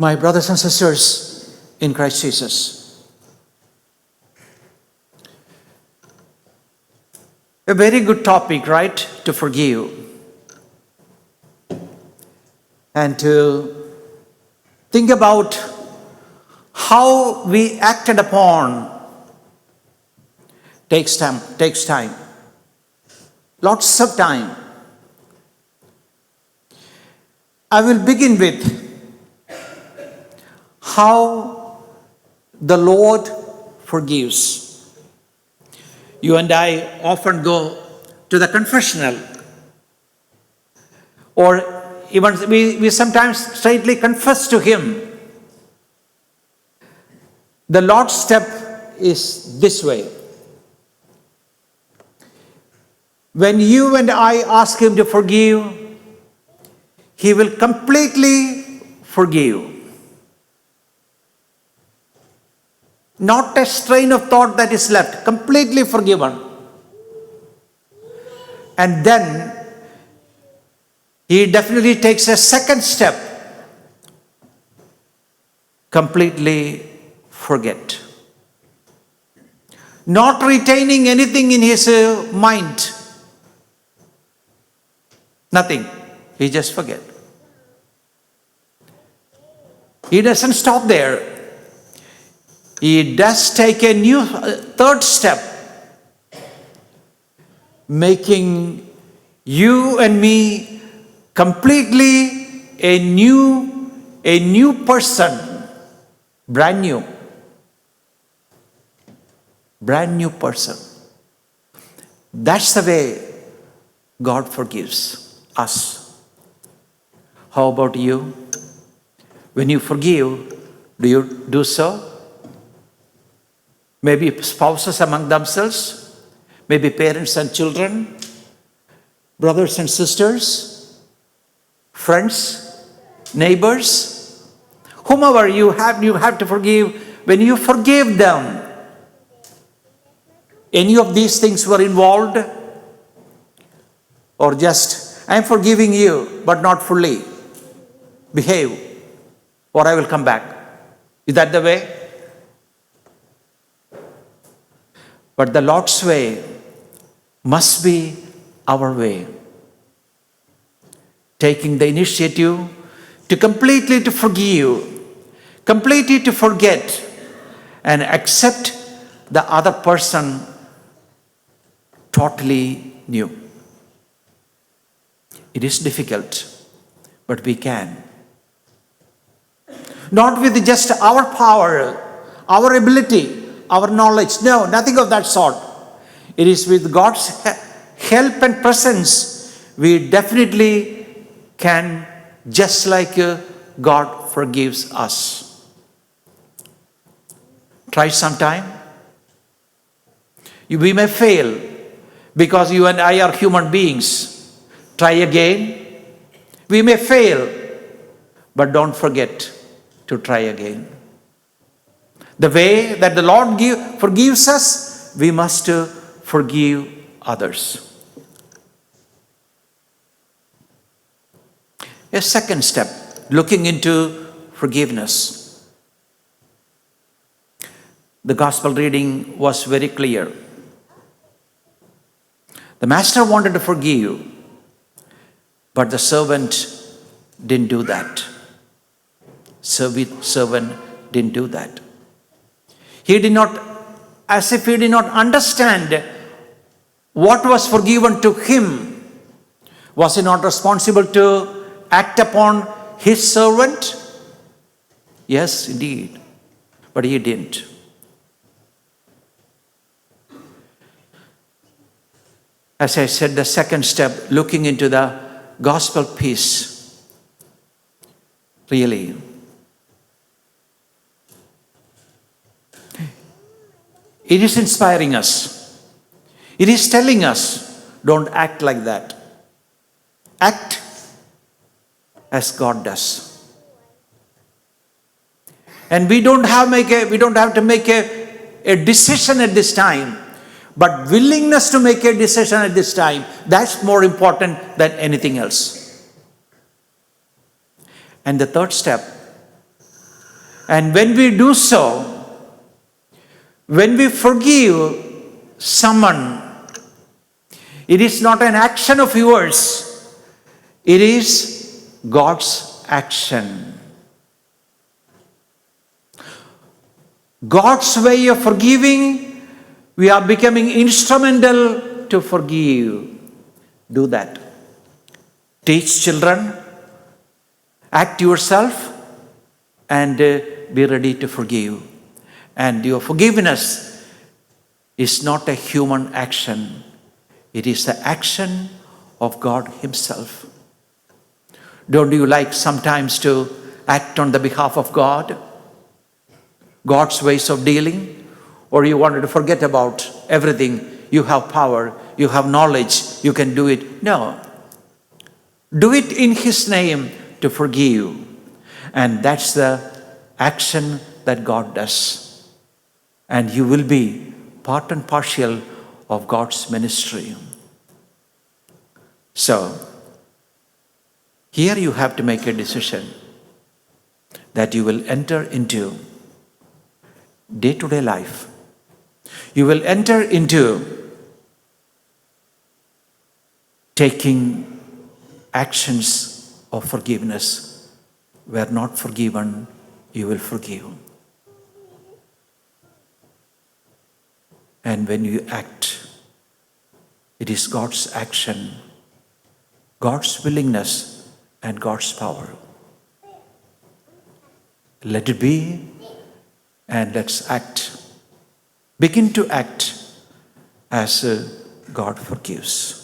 My brothers and sisters in Christ Jesus, a very good topic, right? To forgive and to think about how we acted upon takes time, lots of time. I will begin with how the Lord forgives. You and I often go to the confessional, or even we sometimes straightly confess to Him. The Lord's step is this way. When you and I ask Him to forgive, He will completely forgive. Not a strain of thought that is left, completely forgiven. And then He definitely takes a second step, completely forget. Not retaining anything in His mind. Nothing. He just forget. He doesn't stop there. He does take a new third step, making you and me completely a new person, brand new person. That's the way God forgives us. How about you? When you forgive, do you do so? Maybe spouses among themselves, maybe parents and children, brothers and sisters, friends, neighbors, whomever you have to forgive. When you forgive them, any of these things were involved, or just, I am forgiving you, but not fully. Behave, or I will come back. Is that the way? But the Lord's way must be our way. Taking the initiative to completely to forgive, completely to forget, and accept the other person totally new. It is difficult, but we can. Not with just our power, our ability, our knowledge. No, nothing of that sort. It is with God's help and presence we definitely can, just like God forgives us. Try sometime. We may fail because you and I are human beings. Try again. We may fail, but don't forget to try again. The way that the Lord forgives us, we must forgive others. A second step, looking into forgiveness. The gospel reading was very clear. The master wanted to forgive, but the servant didn't do that. Servant didn't do that. He did not, as if he did not understand what was forgiven to him. Was he not responsible to act upon his servant? Yes, indeed. But he didn't. As I said, the second step, looking into the gospel peace. Really. It is inspiring us. It is telling us, don't act like that. Act as God does. And we don't have to make a decision at this time, but willingness to make a decision at this time, that's more important than anything else. And the third step, And when we do so, when we forgive someone, it is not an action of yours, it is God's action. God's way of forgiving, we are becoming instrumental to forgive. Do that. Teach children, act yourself, and be ready to forgive. And your forgiveness is not a human action. It is the action of God Himself. Don't you like sometimes to act on the behalf of God? God's ways of dealing? Or you wanted to forget about everything? You have power, you have knowledge, you can do it. No. Do it in His name to forgive. And that's the action that God does. And you will be part and partial of God's ministry. So, here you have to make a decision that you will enter into day-to-day life. You will enter into taking actions of forgiveness. Where not forgiven, you will forgive. And when you act, it is God's action, God's willingness, and God's power. Let it be, and let's act. Begin to act as God forgives.